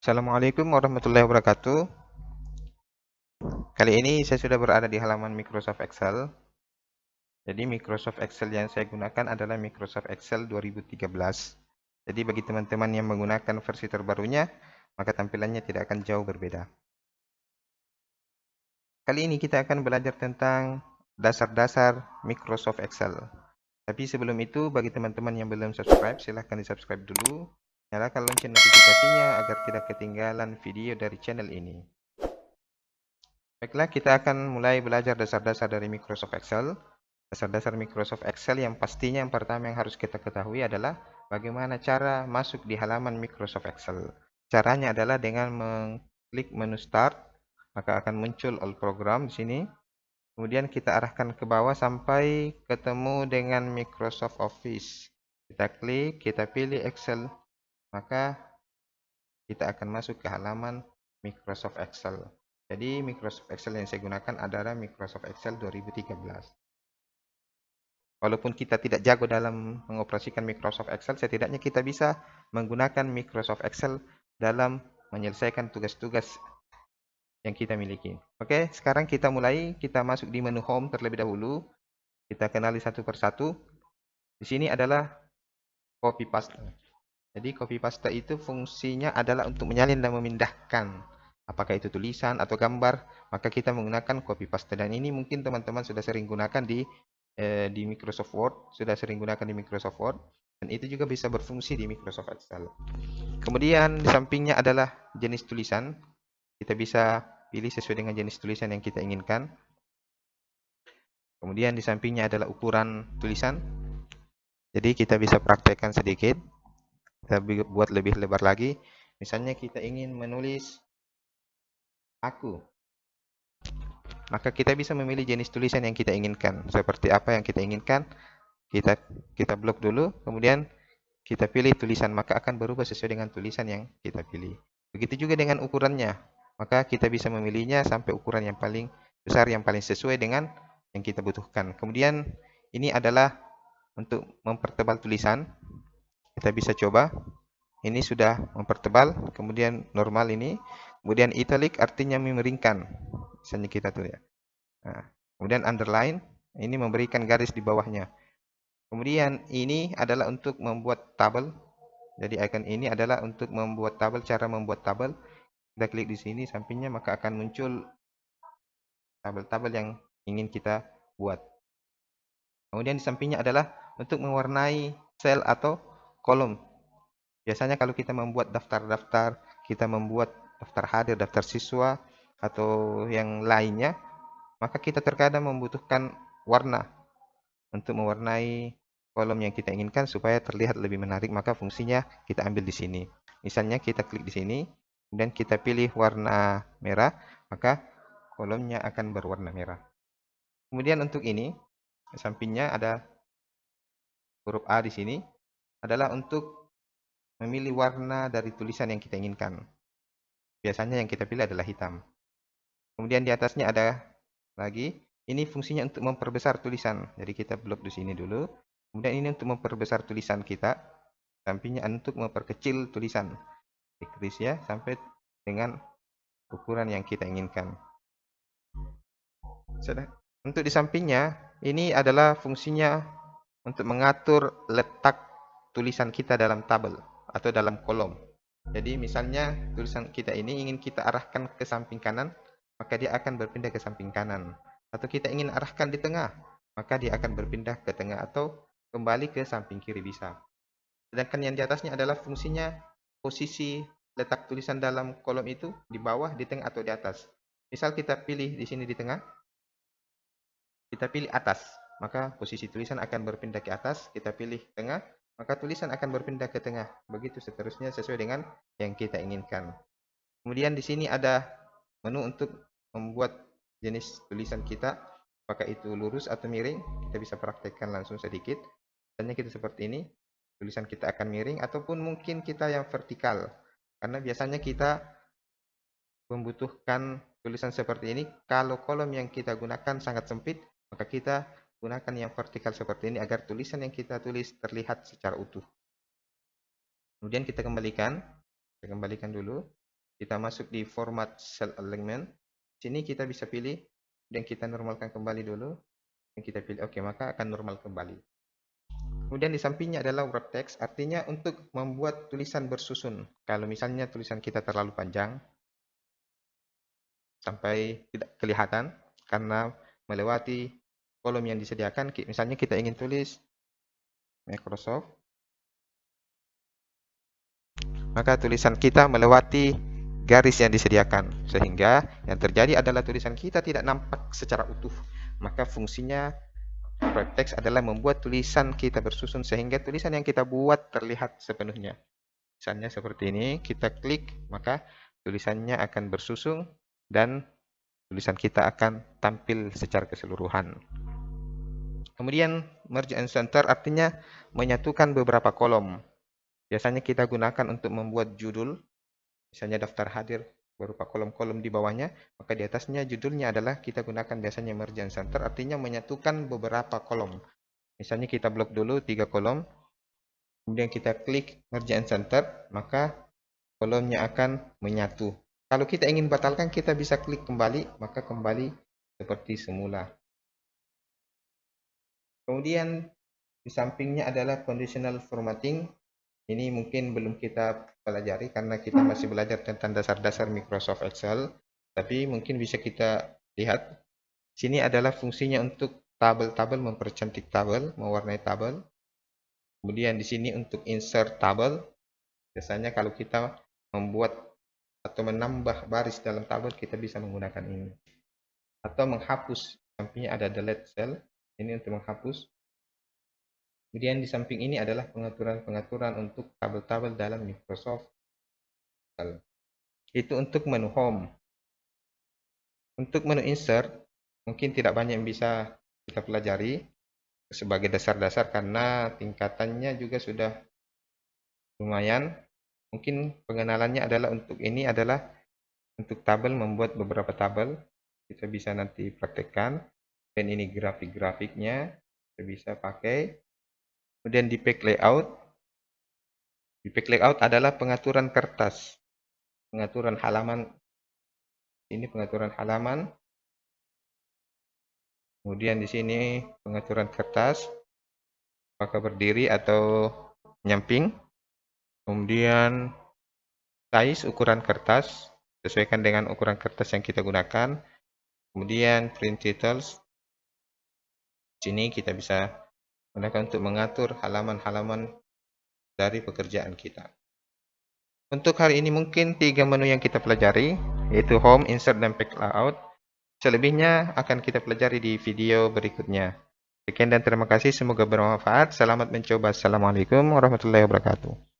Assalamualaikum warahmatullahi wabarakatuh. Kali ini saya sudah berada di halaman Microsoft Excel. Jadi Microsoft Excel yang saya gunakan adalah Microsoft Excel 2013. Jadi bagi teman-teman yang menggunakan versi terbarunya, maka tampilannya tidak akan jauh berbeda. Kali ini kita akan belajar tentang dasar-dasar Microsoft Excel. Tapi sebelum itu, bagi teman-teman yang belum subscribe, silahkan di-subscribe dulu. Nyalakan lonceng notifikasinya agar tidak ketinggalan video dari channel ini. Baiklah, kita akan mulai belajar dasar-dasar dari Microsoft Excel. Dasar-dasar Microsoft Excel yang pastinya yang pertama yang harus kita ketahui adalah bagaimana cara masuk di halaman Microsoft Excel. Caranya adalah dengan mengklik menu Start, maka akan muncul All Program di sini. Kemudian kita arahkan ke bawah sampai ketemu dengan Microsoft Office. Kita klik, kita pilih Excel, maka kita akan masuk ke halaman Microsoft Excel. Jadi Microsoft Excel yang saya gunakan adalah Microsoft Excel 2013. Walaupun kita tidak jago dalam mengoperasikan Microsoft Excel, setidaknya kita bisa menggunakan Microsoft Excel dalam menyelesaikan tugas-tugas yang kita miliki. Oke, sekarang kita mulai. Kita masuk di menu Home terlebih dahulu. Kita kenali satu persatu. Di sini adalah copy paste. Jadi copy paste itu fungsinya adalah untuk menyalin dan memindahkan. Apakah itu tulisan atau gambar, maka kita menggunakan copy paste. Dan ini mungkin teman-teman sudah sering gunakan di Microsoft Word, sudah sering gunakan di Microsoft Word, dan itu juga bisa berfungsi di Microsoft Excel. Kemudian di sampingnya adalah jenis tulisan. Kita bisa pilih sesuai dengan jenis tulisan yang kita inginkan. Kemudian di sampingnya adalah ukuran tulisan. Jadi kita bisa praktekkan sedikit. Kita buat lebih lebar lagi. Misalnya kita ingin menulis aku, maka kita bisa memilih jenis tulisan yang kita inginkan. Seperti apa yang kita inginkan, kita blok dulu, kemudian kita pilih tulisan, maka akan berubah sesuai dengan tulisan yang kita pilih. Begitu juga dengan ukurannya, maka kita bisa memilihnya sampai ukuran yang paling besar, yang paling sesuai dengan yang kita butuhkan. Kemudian ini adalah untuk mempertebal tulisan. Kita bisa coba. Ini sudah mempertebal, kemudian normal ini, kemudian italic artinya memeringkan. Misalnya kita tulis ya. Nah, kemudian underline, ini memberikan garis di bawahnya. Kemudian ini adalah untuk membuat tabel. Jadi icon ini adalah untuk membuat tabel, cara membuat tabel. Kita klik di sini sampingnya, maka akan muncul tabel-tabel yang ingin kita buat. Kemudian di sampingnya adalah untuk mewarnai sel atau kolom. Biasanya kalau kita membuat daftar-daftar, kita membuat daftar hadir, daftar siswa, atau yang lainnya, maka kita terkadang membutuhkan warna untuk mewarnai kolom yang kita inginkan supaya terlihat lebih menarik, maka fungsinya kita ambil di sini. Misalnya kita klik di sini, kemudian kita pilih warna merah, maka kolomnya akan berwarna merah. Kemudian untuk ini, sampingnya ada huruf A di sini, adalah untuk memilih warna dari tulisan yang kita inginkan. Biasanya yang kita pilih adalah hitam. Kemudian di atasnya ada lagi, ini fungsinya untuk memperbesar tulisan. Jadi kita blok di sini dulu. Kemudian ini untuk memperbesar tulisan kita. Sampingnya untuk memperkecil tulisan. Decrease ya, sampai dengan ukuran yang kita inginkan. Untuk di sampingnya, ini adalah fungsinya untuk mengatur letak tulisan kita dalam tabel atau dalam kolom. Jadi misalnya tulisan kita ini ingin kita arahkan ke samping kanan, maka dia akan berpindah ke samping kanan. Atau kita ingin arahkan di tengah, maka dia akan berpindah ke tengah atau kembali ke samping kiri bisa. Sedangkan yang di atasnya adalah fungsinya posisi letak tulisan dalam kolom itu di bawah, di tengah, atau di atas. Misal kita pilih di sini di tengah, kita pilih atas, maka posisi tulisan akan berpindah ke atas. Kita pilih tengah, maka tulisan akan berpindah ke tengah. Begitu seterusnya sesuai dengan yang kita inginkan. Kemudian di sini ada menu untuk membuat jenis tulisan kita, apakah itu lurus atau miring. Kita bisa praktekkan langsung sedikit. Misalnya kita seperti ini, tulisan kita akan miring, ataupun mungkin kita yang vertikal. Karena biasanya kita membutuhkan tulisan seperti ini, kalau kolom yang kita gunakan sangat sempit, maka kita gunakan yang vertikal seperti ini agar tulisan yang kita tulis terlihat secara utuh. Kemudian kita kembalikan dulu. kita masuk di format cell alignment. Sini kita bisa pilih dan kita normalkan kembali dulu. Dan kita pilih oke, maka akan normal kembali. Kemudian di sampingnya adalah wrap text, artinya untuk membuat tulisan bersusun. Kalau misalnya tulisan kita terlalu panjang sampai tidak kelihatan karena melewati kolom yang disediakan, misalnya kita ingin tulis Microsoft, maka tulisan kita melewati garis yang disediakan, sehingga yang terjadi adalah tulisan kita tidak nampak secara utuh. Maka fungsinya wrap text adalah membuat tulisan kita bersusun sehingga tulisan yang kita buat terlihat sepenuhnya. Misalnya seperti ini, kita klik, maka tulisannya akan bersusun dan tulisan kita akan tampil secara keseluruhan. Kemudian merge and center artinya menyatukan beberapa kolom. Biasanya kita gunakan untuk membuat judul, misalnya daftar hadir berupa kolom-kolom di bawahnya, maka di atasnya judulnya adalah kita gunakan biasanya merge and center, artinya menyatukan beberapa kolom. Misalnya kita blok dulu 3 kolom, kemudian kita klik merge and center, maka kolomnya akan menyatu. Kalau kita ingin batalkan, kita bisa klik kembali, maka kembali seperti semula. Kemudian di sampingnya adalah conditional formatting. Ini mungkin belum kita pelajari karena kita masih belajar tentang dasar-dasar Microsoft Excel. Tapi mungkin bisa kita lihat. Sini adalah fungsinya untuk tabel-tabel, mempercantik tabel, mewarnai tabel. Kemudian di sini untuk insert tabel. Biasanya kalau kita membuat atau menambah baris dalam tabel, kita bisa menggunakan ini. Atau menghapus. Sampingnya ada delete cell. Ini untuk menghapus. Kemudian di samping ini adalah pengaturan-pengaturan untuk tabel-tabel dalam Microsoft Excel. Itu untuk menu home. Untuk menu insert, mungkin tidak banyak yang bisa kita pelajari sebagai dasar-dasar karena tingkatannya juga sudah lumayan. Mungkin pengenalannya adalah untuk ini adalah untuk tabel, membuat beberapa tabel. Kita bisa nanti praktekkan. Dan ini grafik-grafiknya kita bisa pakai. Kemudian di page layout. Di page layout adalah pengaturan kertas. Pengaturan halaman. Ini pengaturan halaman. Kemudian di sini pengaturan kertas. Apakah berdiri atau nyamping. Kemudian size ukuran kertas. Sesuaikan dengan ukuran kertas yang kita gunakan. Kemudian print titles. Di sini kita bisa gunakan untuk mengatur halaman-halaman dari pekerjaan kita. Untuk hari ini mungkin 3 menu yang kita pelajari, yaitu home, insert, dan page layout. Selebihnya akan kita pelajari di video berikutnya. Sekian dan terima kasih, semoga bermanfaat. Selamat mencoba. Assalamualaikum warahmatullahi wabarakatuh.